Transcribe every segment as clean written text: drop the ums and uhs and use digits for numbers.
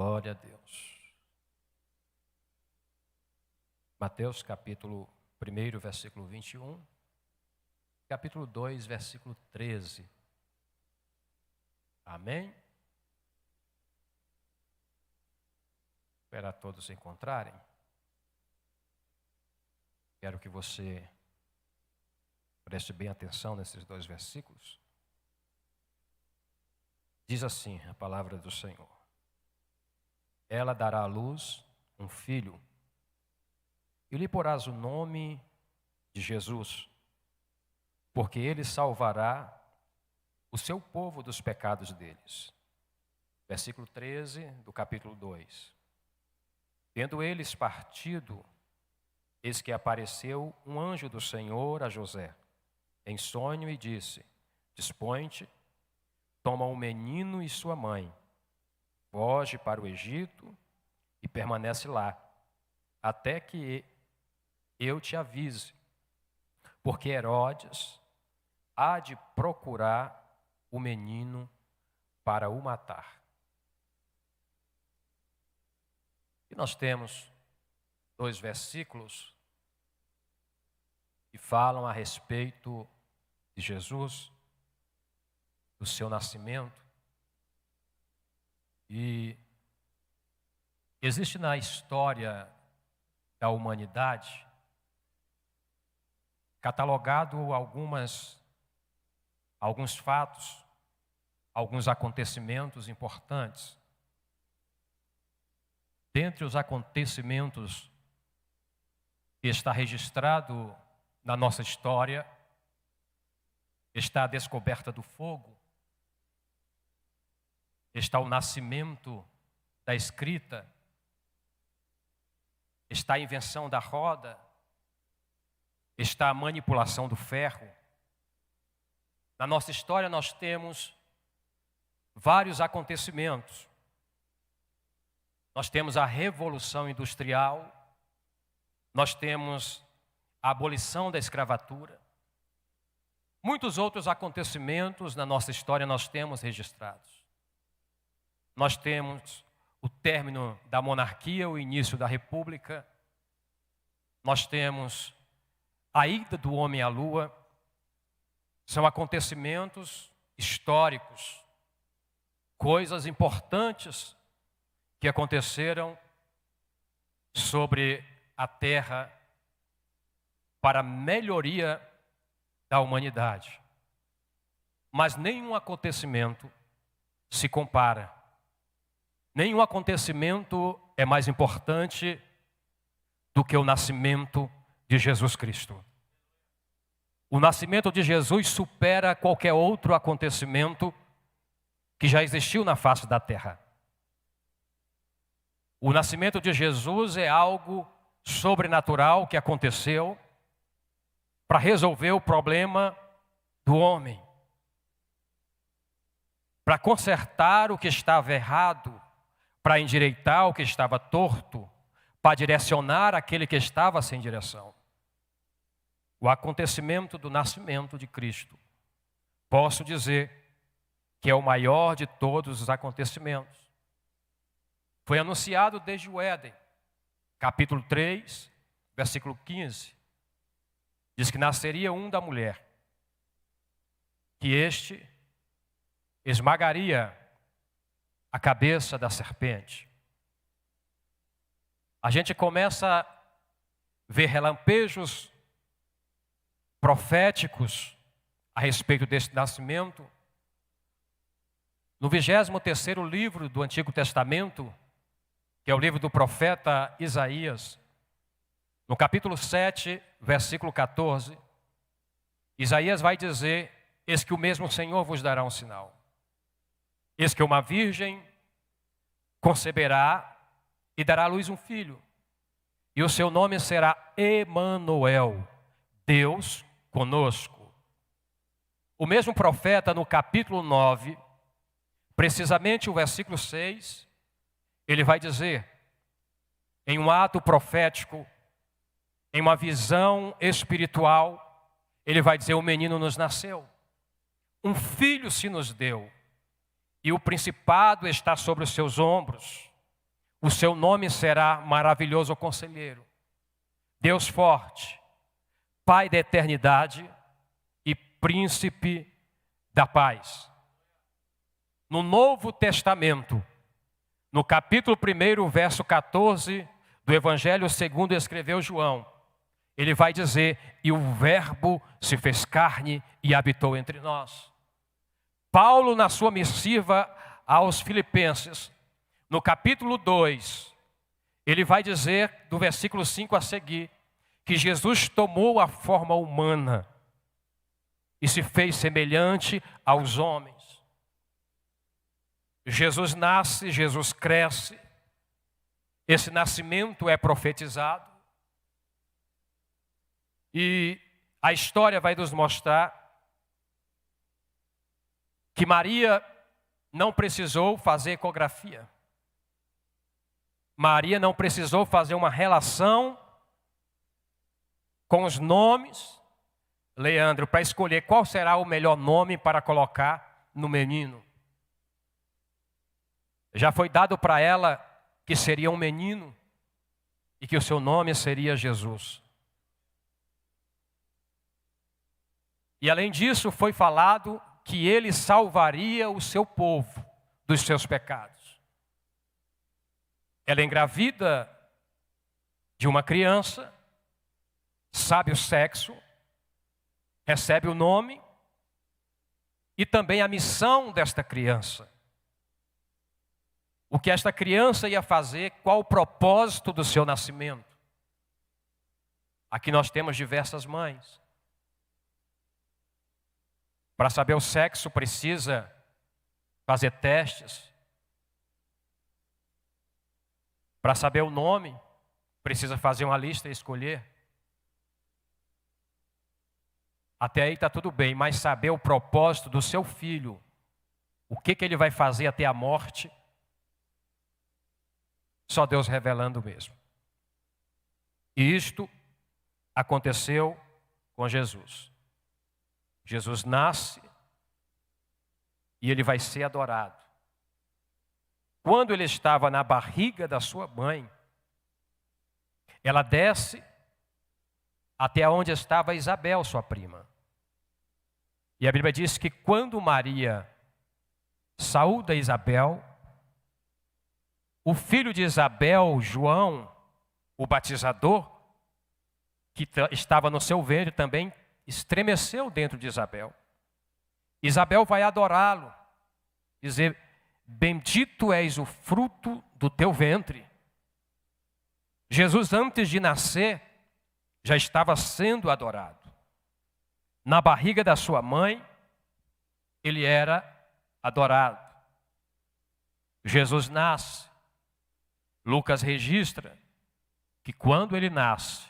Glória a Deus. Mateus capítulo 1, versículo 21. Capítulo 2, versículo 13. Amém? Esperar todos se encontrarem. Quero que você preste bem atenção nesses dois versículos. Diz assim a palavra do Senhor: ela dará à luz um filho, e lhe porás o nome de Jesus, porque ele salvará o seu povo dos pecados deles. Versículo 13 do capítulo 2. Tendo eles partido, eis que apareceu um anjo do Senhor a José, em sonho, e disse: dispõe-te, toma o menino e sua mãe, foge para o Egito e permanece lá, até que eu te avise, porque Herodes há de procurar o menino para o matar. E nós temos dois versículos que falam a respeito de Jesus, do seu nascimento. E existe na história da humanidade catalogado alguns fatos, alguns acontecimentos importantes. Dentre os acontecimentos que está registrado na nossa história, está a descoberta do fogo, está o nascimento da escrita, está a invenção da roda, está a manipulação do ferro. Na nossa história nós temos vários acontecimentos. Nós temos a Revolução Industrial, nós temos a abolição da escravatura. Muitos outros acontecimentos na nossa história nós temos registrados. Nós temos o término da monarquia, o início da república. Nós temos a ida do homem à lua. São acontecimentos históricos, coisas importantes que aconteceram sobre a terra para a melhoria da humanidade. Mas nenhum acontecimento se compara. Nenhum acontecimento é mais importante do que o nascimento de Jesus Cristo. O nascimento de Jesus supera qualquer outro acontecimento que já existiu na face da terra. O nascimento de Jesus é algo sobrenatural que aconteceu para resolver o problema do homem, para consertar o que estava errado, para endireitar o que estava torto, para direcionar aquele que estava sem direção. O acontecimento do nascimento de Cristo, posso dizer que é o maior de todos os acontecimentos. Foi anunciado desde o Éden, capítulo 3, versículo 15. Diz que nasceria um da mulher, que este esmagaria a cabeça da serpente. A gente começa a ver relampejos proféticos a respeito desse nascimento no 23º livro do Antigo Testamento, que é o livro do profeta Isaías. No capítulo 7, versículo 14, Isaías vai dizer: eis que o mesmo Senhor vos dará um sinal. Eis que uma virgem conceberá e dará à luz um filho, e o seu nome será Emanuel, Deus conosco. O mesmo profeta, no capítulo 9, precisamente o versículo 6, ele vai dizer, em um ato profético, em uma visão espiritual, ele vai dizer: o menino nos nasceu, um filho se nos deu, e o principado está sobre os seus ombros, O seu nome será Maravilhoso Conselheiro, Deus Forte, Pai da Eternidade e Príncipe da Paz. No Novo Testamento, no capítulo 1, verso 14 do Evangelho segundo escreveu João, ele vai dizer: e o Verbo se fez carne e habitou entre nós. Paulo, na sua missiva aos Filipenses, no capítulo 2, ele vai dizer, do versículo 5 a seguir, que Jesus tomou a forma humana e se fez semelhante aos homens. Jesus nasce, Jesus cresce, esse nascimento é profetizado, e a história vai nos mostrar que Maria não precisou fazer ecografia. Maria não precisou fazer uma relação com os nomes, Leandro, para escolher qual será o melhor nome para colocar no menino. Já foi dado para ela que seria um menino e que o seu nome seria Jesus. E além disso, foi falado que ele salvaria o seu povo dos seus pecados. Ela engravida de uma criança, sabe o sexo, recebe o nome e também a missão desta criança. O que esta criança ia fazer, qual o propósito do seu nascimento. Aqui nós temos diversas mães. Para saber o sexo precisa fazer testes. Para saber o nome, precisa fazer uma lista e escolher. Até aí está tudo bem, mas saber o propósito do seu filho, o que ele vai fazer até a morte, só Deus revelando mesmo. E isto aconteceu com Jesus. Jesus nasce e ele vai ser adorado. Quando ele estava na barriga da sua mãe, ela desce até onde estava Isabel, sua prima. E a Bíblia diz que quando Maria saúda Isabel, o filho de Isabel, João, o batizador, que estava no seu ventre também, estremeceu dentro de Isabel. Isabel vai adorá-lo, dizer: bendito és o fruto do teu ventre. Jesus, antes de nascer, já estava sendo adorado. Na barriga da sua mãe, ele era adorado. Jesus nasce. Lucas registra que quando ele nasce,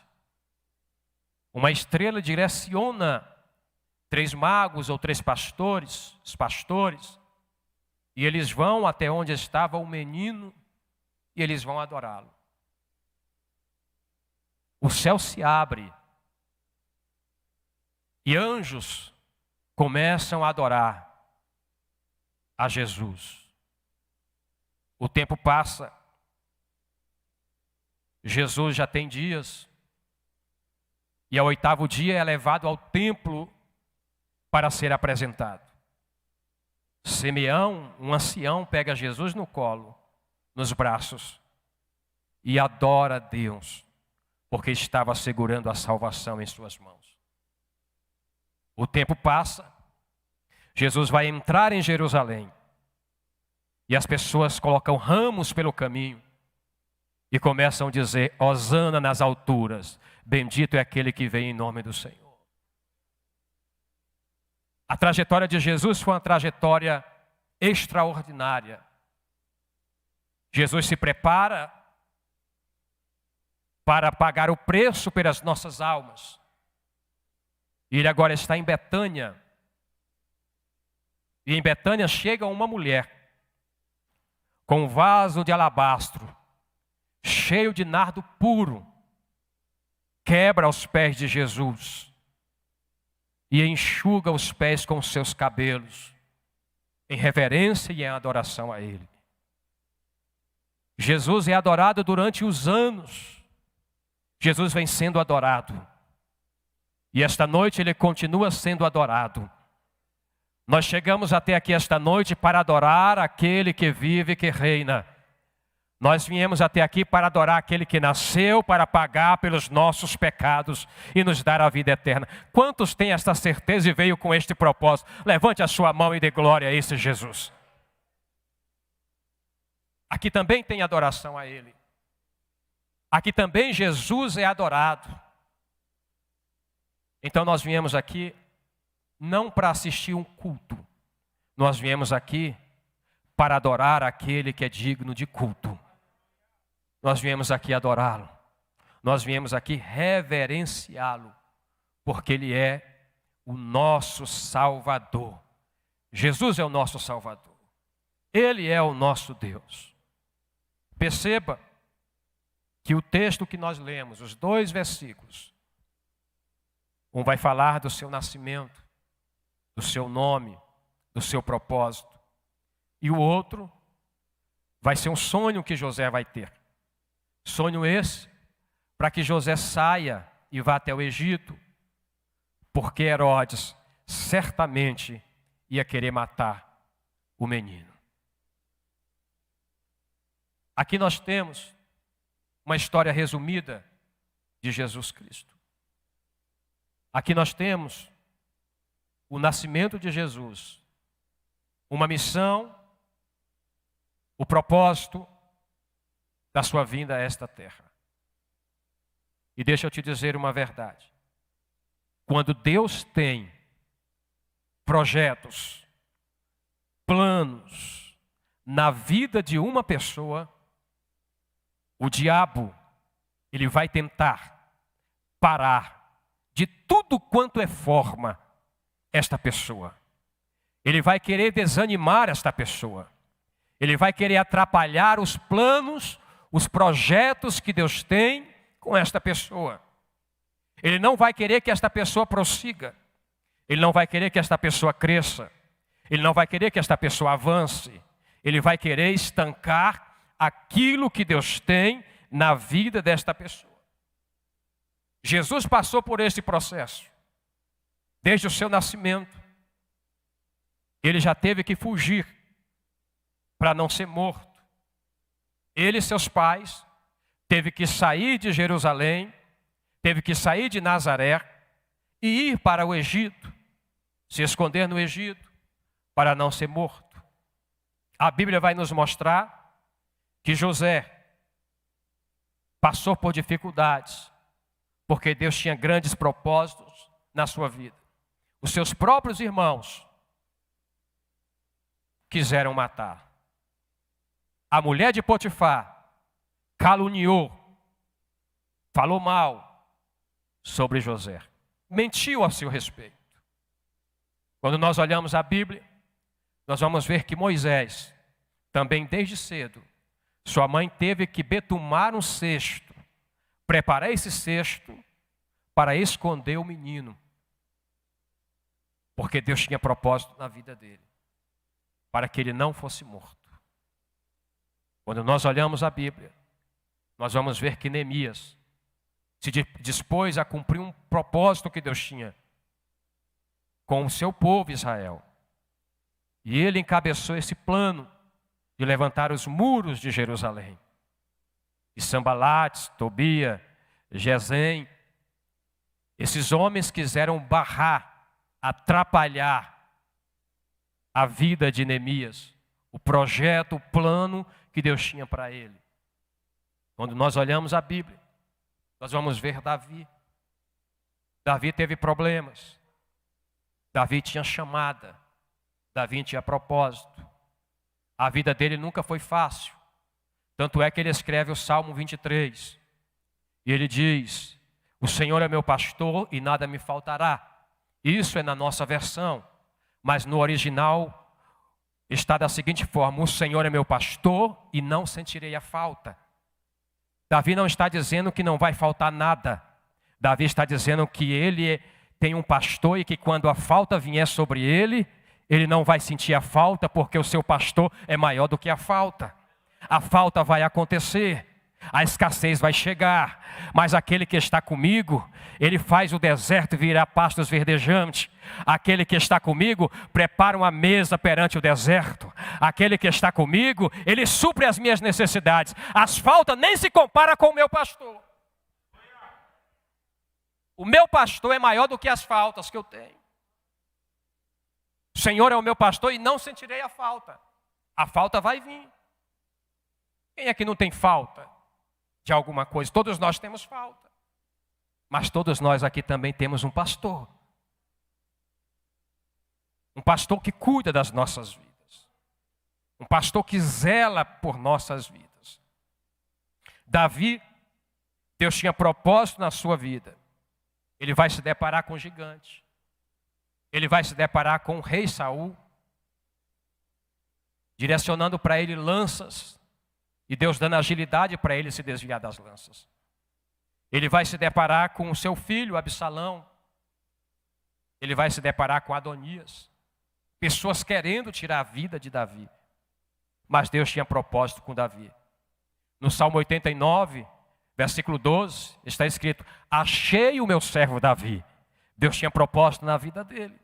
uma estrela direciona 3 magos ou 3 pastores, os pastores, e eles vão até onde estava o menino e eles vão adorá-lo. O céu se abre e anjos começam a adorar a Jesus. O tempo passa. Jesus já tem dias, e ao 8º dia é levado ao templo para ser apresentado. Simeão, um ancião, pega Jesus no colo, nos braços, e adora a Deus, porque estava segurando a salvação em suas mãos. O tempo passa, Jesus vai entrar em Jerusalém, e as pessoas colocam ramos pelo caminho, e começam a dizer: Hosana nas alturas, bendito é aquele que vem em nome do Senhor. A trajetória de Jesus foi uma trajetória extraordinária. Jesus se prepara para pagar o preço pelas nossas almas. Ele agora está em Betânia. E em Betânia chega uma mulher com um vaso de alabastro cheio de nardo puro, quebra aos pés de Jesus e enxuga os pés com seus cabelos, em reverência e em adoração a Ele. Jesus é adorado durante os anos. Jesus vem sendo adorado. E esta noite Ele continua sendo adorado. Nós chegamos até aqui esta noite para adorar aquele que vive e que reina. Nós viemos até aqui para adorar aquele que nasceu para pagar pelos nossos pecados e nos dar a vida eterna. Quantos têm esta certeza e veio com este propósito? Levante a sua mão e dê glória a esse Jesus. Aqui também tem adoração a Ele. Aqui também Jesus é adorado. Então nós viemos aqui não para assistir um culto. Nós viemos aqui para adorar aquele que é digno de culto. Nós viemos aqui adorá-lo. Nós viemos aqui reverenciá-lo, porque Ele é o nosso Salvador. Jesus é o nosso Salvador. Ele é o nosso Deus. Perceba que o texto que nós lemos, os 2 versículos, um vai falar do seu nascimento, do seu nome, do seu propósito. E o outro vai ser um sonho que José vai ter. Sonho esse para que José saia e vá até o Egito, porque Herodes certamente ia querer matar o menino. Aqui nós temos uma história resumida de Jesus Cristo. Aqui nós temos o nascimento de Jesus, uma missão, o propósito da sua vinda a esta terra. E deixa eu te dizer uma verdade. Quando Deus tem projetos, planos na vida de uma pessoa, o diabo, ele vai tentar parar de tudo quanto é forma esta pessoa. Ele vai querer desanimar esta pessoa. Ele vai querer atrapalhar os planos, os projetos que Deus tem com esta pessoa. Ele não vai querer que esta pessoa prossiga. Ele não vai querer que esta pessoa cresça. Ele não vai querer que esta pessoa avance. Ele vai querer estancar aquilo que Deus tem na vida desta pessoa. Jesus passou por esse processo. Desde o seu nascimento. Ele já teve que fugir para não ser morto. Ele e seus pais teve que sair de Jerusalém, teve que sair de Nazaré e ir para o Egito, se esconder no Egito para não ser morto. A Bíblia vai nos mostrar que José passou por dificuldades, porque Deus tinha grandes propósitos na sua vida. Os seus próprios irmãos quiseram matar. A mulher de Potifar caluniou, falou mal sobre José, mentiu a seu respeito. Quando nós olhamos a Bíblia, nós vamos ver que Moisés, também desde cedo, sua mãe teve que betumar um cesto, preparar esse cesto para esconder o menino, porque Deus tinha propósito na vida dele, para que ele não fosse morto. Quando nós olhamos a Bíblia, nós vamos ver que Neemias se dispôs a cumprir um propósito que Deus tinha com o seu povo Israel. E ele encabeçou esse plano de levantar os muros de Jerusalém. E Sanbalate, Tobia, Gesem, esses homens quiseram barrar, atrapalhar a vida de Neemias, o projeto, o plano que Deus tinha para ele. Quando nós olhamos a Bíblia, nós vamos ver Davi. Davi teve problemas. Davi tinha chamada. Davi tinha propósito. A vida dele nunca foi fácil. Tanto é que ele escreve o Salmo 23. E ele diz: o Senhor é meu pastor e nada me faltará. Isso é na nossa versão. Mas no original está da seguinte forma: o Senhor é meu pastor e não sentirei a falta. Davi não está dizendo que não vai faltar nada. Davi está dizendo que ele tem um pastor e que quando a falta vier sobre ele, ele não vai sentir a falta porque o seu pastor é maior do que a falta. A falta vai acontecer, a escassez vai chegar, mas aquele que está comigo, ele faz o deserto virar pastos verdejantes. Aquele que está comigo, prepara uma mesa perante o deserto. Aquele que está comigo, ele supre as minhas necessidades. As faltas nem se compara com o meu pastor. O meu pastor é maior do que as faltas que eu tenho. O Senhor é o meu pastor e não sentirei a falta. A falta vai vir. Quem é que não tem falta de alguma coisa? Todos nós temos falta. Mas todos nós aqui também temos um pastor. Um pastor que cuida das nossas vidas. Um pastor que zela por nossas vidas. Davi, Deus tinha propósito na sua vida. Ele vai se deparar com o gigante. Ele vai se deparar com o rei Saul, direcionando para ele lanças, e Deus dando agilidade para ele se desviar das lanças. Ele vai se deparar com o seu filho Absalão. Ele vai se deparar com Adonias. Pessoas querendo tirar a vida de Davi. Mas Deus tinha propósito com Davi. No Salmo 89, versículo 12, está escrito: achei o meu servo Davi. Deus tinha propósito na vida dele.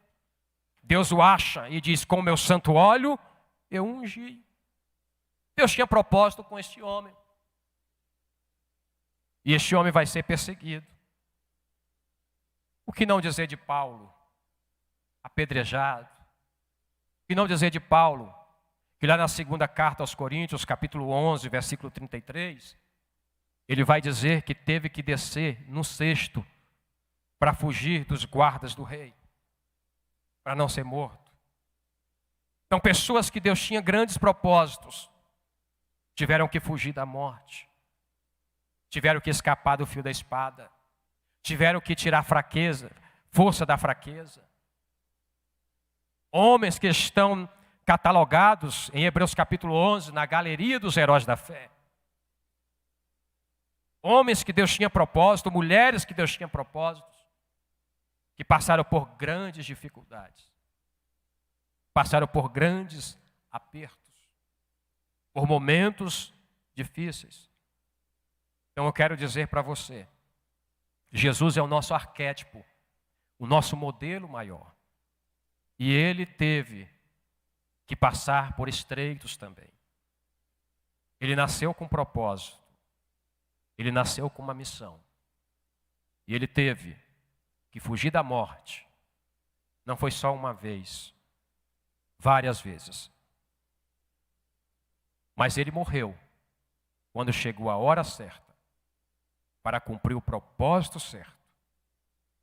Deus o acha e diz: com o meu santo óleo eu ungi. Deus tinha propósito com este homem. E este homem vai ser perseguido. O que não dizer de Paulo? Apedrejado. O que não dizer de Paulo? Que lá na segunda carta aos Coríntios, capítulo 11, versículo 33, ele vai dizer que teve que descer no cesto para fugir dos guardas do rei, para não ser morto. Então, pessoas que Deus tinha grandes propósitos, tiveram que fugir da morte, tiveram que escapar do fio da espada, tiveram que tirar fraqueza, força da fraqueza. Homens que estão catalogados em Hebreus capítulo 11, na galeria dos heróis da fé. Homens que Deus tinha propósito, mulheres que Deus tinha propósitos, que passaram por grandes dificuldades, passaram por grandes apertos, por momentos difíceis. Então eu quero dizer para você, Jesus é o nosso arquétipo, o nosso modelo maior. E ele teve que passar por estreitos também. Ele nasceu com propósito. Ele nasceu com uma missão. E ele teve que fugir da morte. Não foi só uma vez, várias vezes. Mas ele morreu quando chegou a hora certa para cumprir o propósito certo.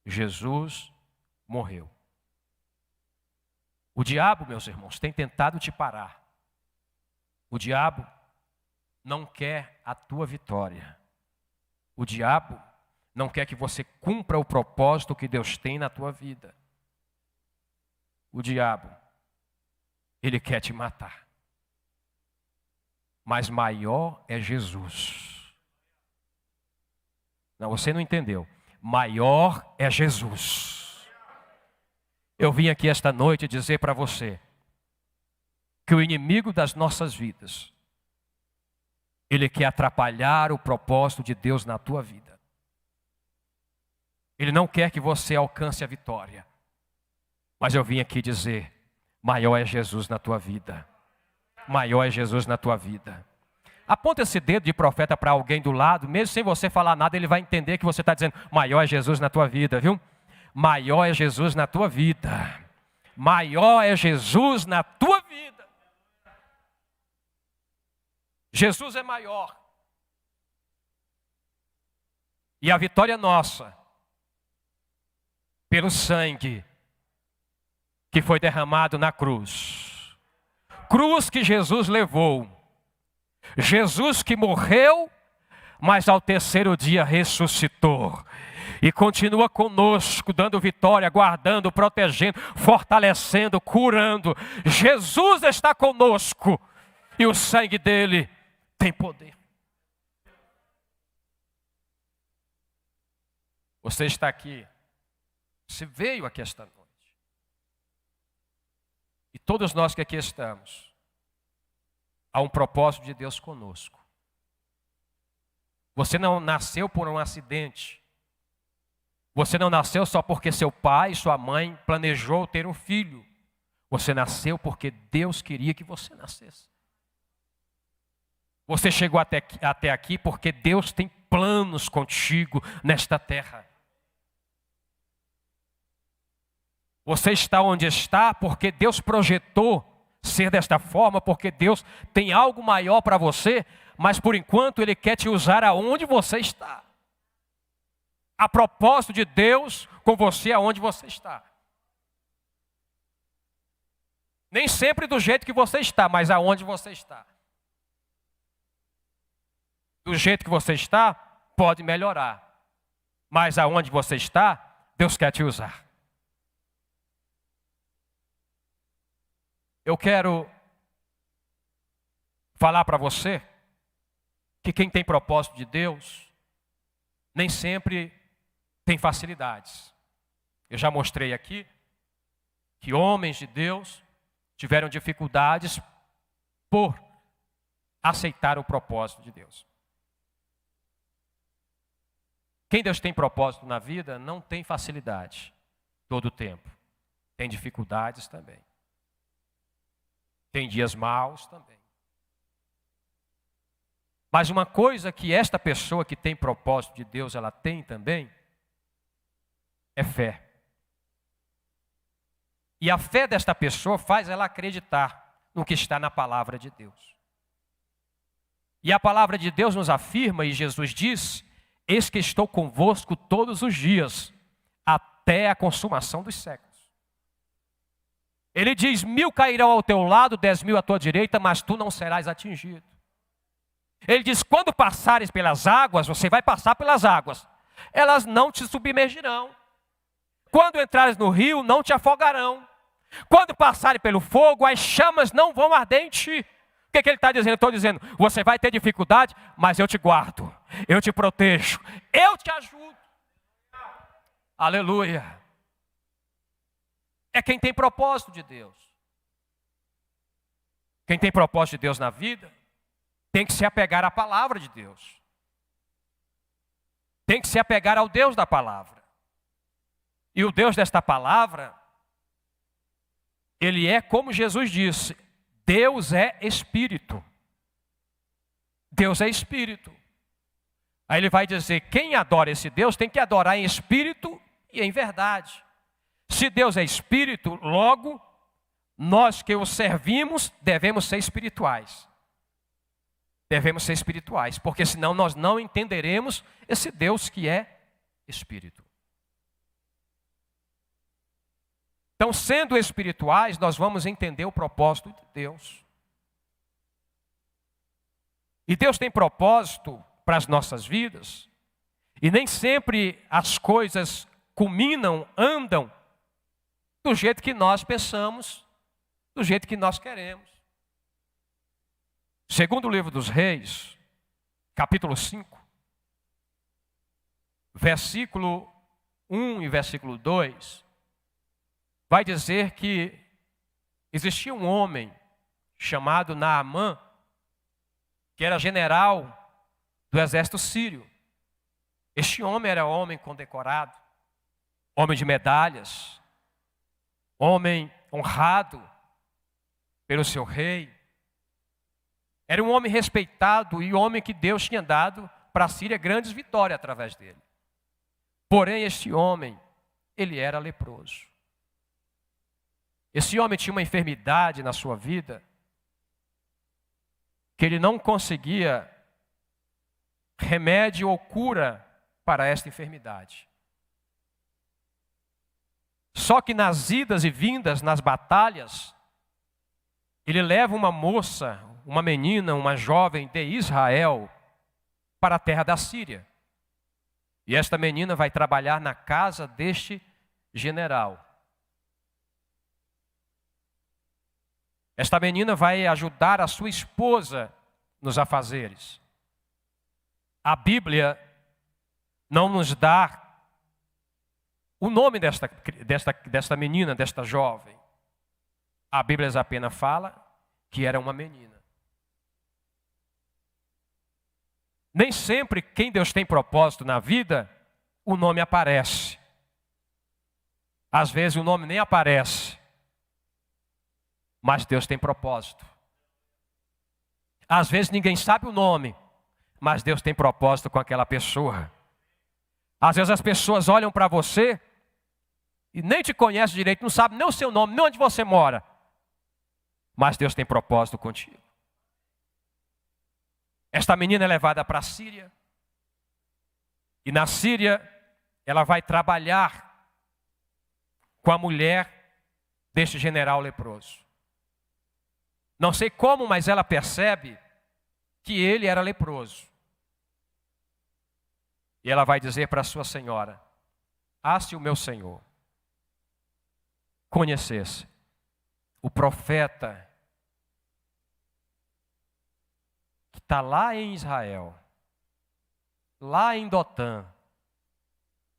Jesus morreu. O diabo, meus irmãos, tem tentado te parar. O diabo não quer a tua vitória. O diabo não quer que você cumpra o propósito que Deus tem na tua vida. O diabo, ele quer te matar. Mas maior é Jesus. Não, você não entendeu. Maior é Jesus. Eu vim aqui esta noite dizer para você que o inimigo das nossas vidas, ele quer atrapalhar o propósito de Deus na tua vida. Ele não quer que você alcance a vitória. Mas eu vim aqui dizer, maior é Jesus na tua vida. Maior é Jesus na tua vida. Aponta esse dedo de profeta para alguém do lado, mesmo sem você falar nada, ele vai entender que você está dizendo, maior é Jesus na tua vida, viu? Maior é Jesus na tua vida. Maior é Jesus na tua vida. Jesus é maior. E a vitória é nossa, pelo sangue que foi derramado na cruz. Cruz que Jesus levou. Jesus que morreu, mas ao terceiro dia ressuscitou. E continua conosco, dando vitória, guardando, protegendo, fortalecendo, curando. Jesus está conosco. E o sangue dele tem poder. Você está aqui. Você veio aqui esta noite. E todos nós que aqui estamos, há um propósito de Deus conosco. Você não nasceu por um acidente. Você não nasceu só porque seu pai e sua mãe planejou ter um filho. Você nasceu porque Deus queria que você nascesse. Você chegou até aqui porque Deus tem planos contigo nesta terra. Você está onde está porque Deus projetou ser desta forma, porque Deus tem algo maior para você, mas por enquanto Ele quer te usar aonde você está. A propósito de Deus com você aonde você está. Nem sempre do jeito que você está, mas aonde você está. Do jeito que você está, pode melhorar. Mas aonde você está, Deus quer te usar. Eu quero falar para você que quem tem propósito de Deus, nem sempre tem facilidades. Eu já mostrei aqui que homens de Deus tiveram dificuldades por aceitar o propósito de Deus. Quem Deus tem propósito na vida não tem facilidade todo o tempo. Tem dificuldades também. Tem dias maus também. Mas uma coisa que esta pessoa que tem propósito de Deus, ela tem também, é fé. E a fé desta pessoa faz ela acreditar no que está na palavra de Deus. E a palavra de Deus nos afirma, e Jesus diz: eis que estou convosco todos os dias, até a consumação dos séculos. Ele diz: 1000 cairão ao teu lado, 10.000 à tua direita, mas tu não serás atingido. Ele diz: quando passares pelas águas, você vai passar pelas águas, elas não te submergirão. Quando entrares no rio, não te afogarão. Quando passarem pelo fogo, as chamas não vão arder em ti. O que ele está dizendo? Eu estou dizendo: você vai ter dificuldade, mas eu te guardo, eu te protejo, eu te ajudo. Aleluia. É quem tem propósito de Deus. Quem tem propósito de Deus na vida, tem que se apegar à palavra de Deus. Tem que se apegar ao Deus da palavra. E o Deus desta palavra, Ele é como Jesus disse: Deus é Espírito. Deus é Espírito. Aí Ele vai dizer: quem adora esse Deus tem que adorar em espírito e em verdade. Se Deus é Espírito, logo, nós que o servimos devemos ser espirituais. Devemos ser espirituais, porque senão nós não entenderemos esse Deus que é Espírito. Então, sendo espirituais, nós vamos entender o propósito de Deus. E Deus tem propósito para as nossas vidas, e nem sempre as coisas culminam, andam do jeito que nós pensamos, do jeito que nós queremos. Segundo o livro dos Reis, capítulo 5, versículo 1 e versículo 2, vai dizer que existia um homem chamado Naamã, que era general do exército sírio. Este homem era homem condecorado, homem de medalhas, homem honrado pelo seu rei. Era um homem respeitado e homem que Deus tinha dado para a Síria grandes vitórias através dele. Porém, este homem, ele era leproso. Esse homem tinha uma enfermidade na sua vida que ele não conseguia remédio ou cura para esta enfermidade. Só que nas idas e vindas, nas batalhas, ele leva uma moça, uma menina, uma jovem de Israel para a terra da Síria. E esta menina vai trabalhar na casa deste general. Esta menina vai ajudar a sua esposa nos afazeres. A Bíblia não nos dá o nome desta menina, desta jovem. A Bíblia apenas fala que era uma menina. Nem sempre quem Deus tem propósito na vida, o nome aparece. Às vezes o nome nem aparece, mas Deus tem propósito. Às vezes ninguém sabe o nome, mas Deus tem propósito com aquela pessoa. Às vezes as pessoas olham para você e nem te conhecem direito, não sabem nem o seu nome, nem onde você mora. Mas Deus tem propósito contigo. Esta menina é levada para a Síria. E na Síria, ela vai trabalhar com a mulher deste general leproso. Não sei como, mas ela percebe que ele era leproso. E ela vai dizer para a sua senhora: ah, se o meu senhor conhecesse o profeta que está lá em Israel, lá em Dotã,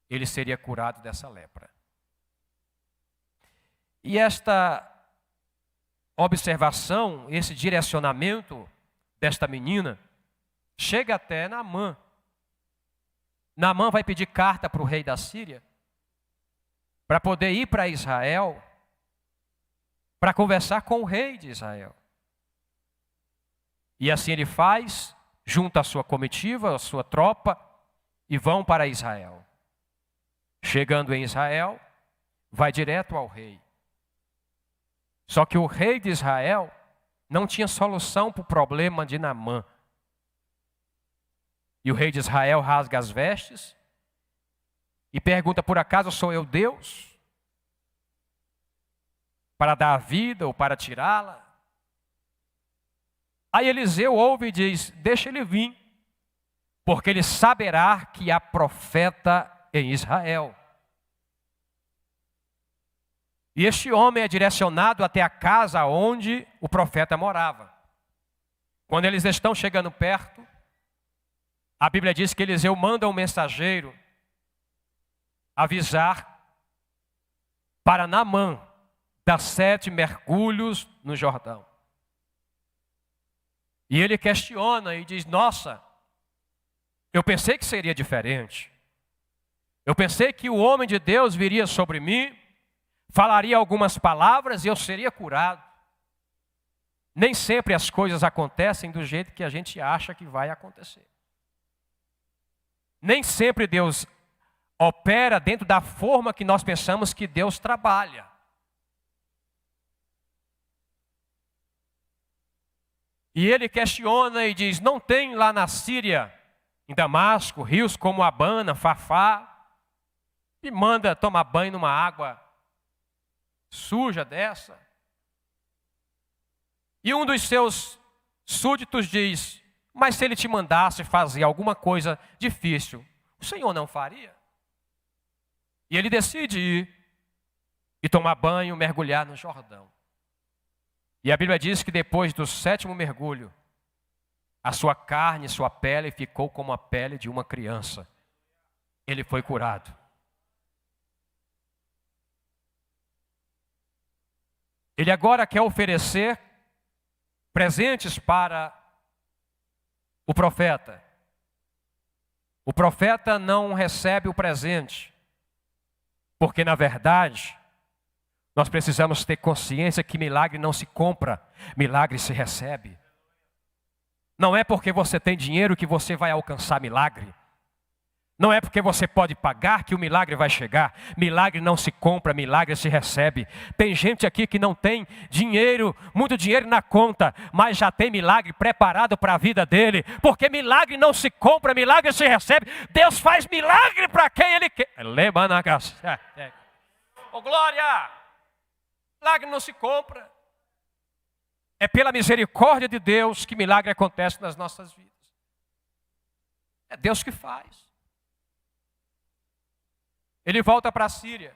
ele seria curado dessa lepra. E esta observação, esse direcionamento desta menina, chega até Naamã. Naamã vai pedir carta para o rei da Síria, para poder ir para Israel, para conversar com o rei de Israel. E assim ele faz, junta a sua comitiva, a sua tropa, e vão para Israel. Chegando em Israel, vai direto ao rei. Só que o rei de Israel não tinha solução para o problema de Naamã. E o rei de Israel rasga as vestes e pergunta: por acaso sou eu Deus? Para dar a vida ou para tirá-la? Aí Eliseu ouve e diz: deixa ele vir, porque ele saberá que há profeta em Israel. E este homem é direcionado até a casa onde o profeta morava. Quando eles estão chegando perto, a Bíblia diz que Eliseu manda um mensageiro avisar para Naamã dar 7 mergulhos no Jordão. E ele questiona e diz: nossa, eu pensei que seria diferente. Eu pensei que o homem de Deus viria sobre mim, falaria algumas palavras e eu seria curado. Nem sempre as coisas acontecem do jeito que a gente acha que vai acontecer. Nem sempre Deus opera dentro da forma que nós pensamos que Deus trabalha. E ele questiona e diz: não tem lá na Síria, em Damasco, rios como Abana, Fafá, e manda tomar banho numa água suja dessa? E um dos seus súditos diz: mas se ele te mandasse fazer alguma coisa difícil, o Senhor não faria? E ele decide ir e tomar banho, mergulhar no Jordão. E a Bíblia diz que depois do 7º mergulho, a sua carne, sua pele ficou como a pele de uma criança. Ele foi curado. Ele agora quer oferecer presentes para o profeta. O profeta não recebe o presente, porque na verdade nós precisamos ter consciência que milagre não se compra, milagre se recebe. Não é porque você tem dinheiro que você vai alcançar milagre. Não é porque você pode pagar que o milagre vai chegar. Milagre não se compra, milagre se recebe. Tem gente aqui que não tem dinheiro, muito dinheiro na conta, mas já tem milagre preparado para a vida dele. Porque milagre não se compra, milagre se recebe. Deus faz milagre para quem Ele quer. Oh, glória! Milagre não se compra. É pela misericórdia de Deus que milagre acontece nas nossas vidas. É Deus que faz. Ele volta para a Síria.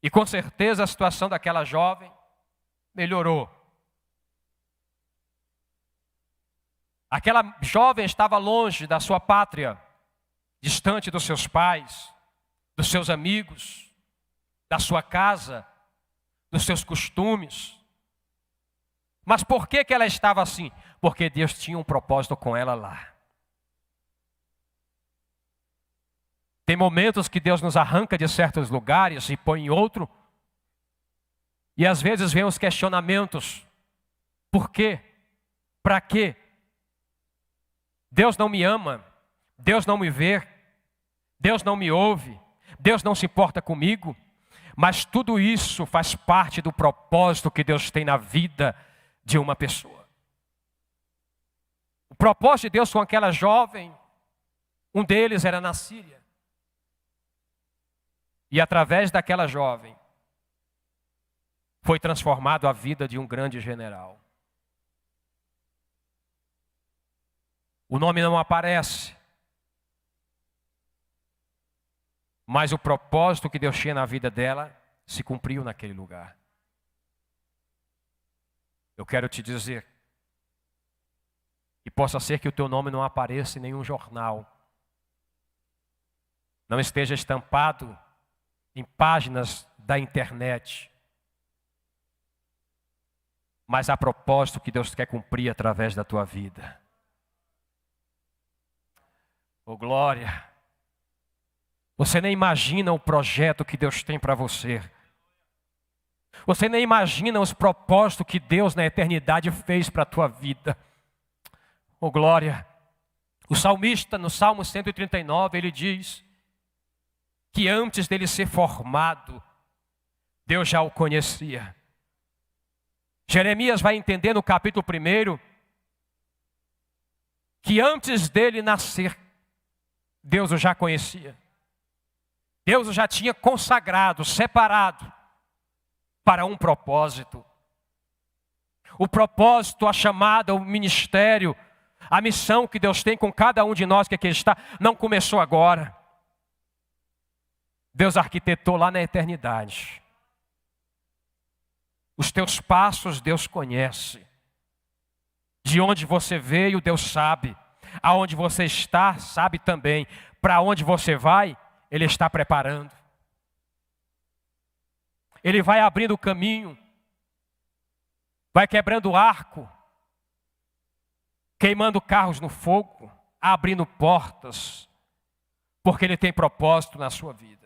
E com certeza a situação daquela jovem melhorou. Aquela jovem estava longe da sua pátria, distante dos seus pais, dos seus amigos, da sua casa, dos seus costumes. Mas por que ela estava assim? Porque Deus tinha um propósito com ela lá. Tem momentos que Deus nos arranca de certos lugares e põe em outro. E às vezes vem os questionamentos. Por quê? Para quê? Deus não me ama. Deus não me vê. Deus não me ouve. Deus não se importa comigo. Mas tudo isso faz parte do propósito que Deus tem na vida de uma pessoa. O propósito de Deus com aquela jovem, um deles era na Síria. E através daquela jovem, foi transformado a vida de um grande general. O nome não aparece, mas o propósito que Deus tinha na vida dela se cumpriu naquele lugar. Eu quero te dizer, e possa ser que o teu nome não apareça em nenhum jornal, não esteja estampado em páginas da internet, mas há propósito que Deus quer cumprir através da tua vida. Oh glória! Você nem imagina o projeto que Deus tem para você. Você nem imagina os propósitos que Deus na eternidade fez para a tua vida. Oh glória! O salmista no Salmo 139, ele diz que antes dele ser formado, Deus já o conhecia. Jeremias vai entender no capítulo 1 que antes dele nascer, Deus o já conhecia. Deus o já tinha consagrado, separado para um propósito. O propósito, a chamada, o ministério, a missão que Deus tem com cada um de nós que aqui está, não começou agora. Deus arquitetou lá na eternidade. Os teus passos Deus conhece. De onde você veio, Deus sabe. Aonde você está, sabe também. Para onde você vai, Ele está preparando. Ele vai abrindo o caminho. Vai quebrando o arco. Queimando carros no fogo. Abrindo portas. Porque Ele tem propósito na sua vida.